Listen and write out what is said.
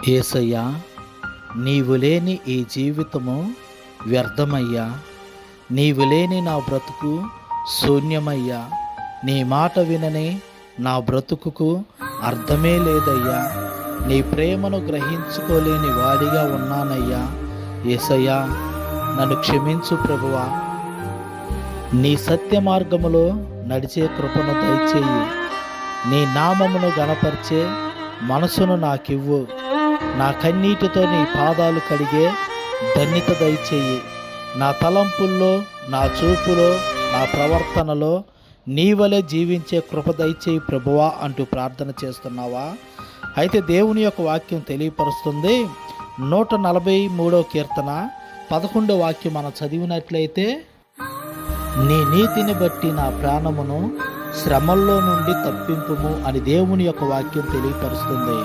యేసయ్యా, నీవు లేని ఈ జీవితము వ్యర్థమయ్యా. నీవు లేని నా బ్రతుకు శూన్యమయ్యా. నీ మాట వినని నా బ్రతుకుకు అర్థమే లేదయ్యా. నీ ప్రేమను గ్రహించుకోలేని వాడిగా ఉన్నానయ్యా. యేసయ్యా, నన్ను క్షమించు ప్రభువా. నీ సత్య మార్గములో నడిచే కృపను దయచేయి. నీ నామమును గణపరిచే మనసును నాకివ్వు. నా కన్నీటితో నీ పాదాలు కడిగే ధన్యత దయచేయి. నా తలంపుల్లో, నా చూపులో, నా ప్రవర్తనలో నీ వలె జీవించే కృప దయచేయి ప్రభువా అంటూ ప్రార్థన చేస్తున్నావా? అయితే దేవుని యొక్క వాక్యం తెలియపరుస్తుంది. 143వ కీర్తన 11వ వాక్యం మనం చదివినట్లయితే, నీ నీతిని బట్టి నా ప్రాణమును శ్రమల్లో నుండి తప్పింపుము అని దేవుని యొక్క వాక్యం తెలియపరుస్తుంది.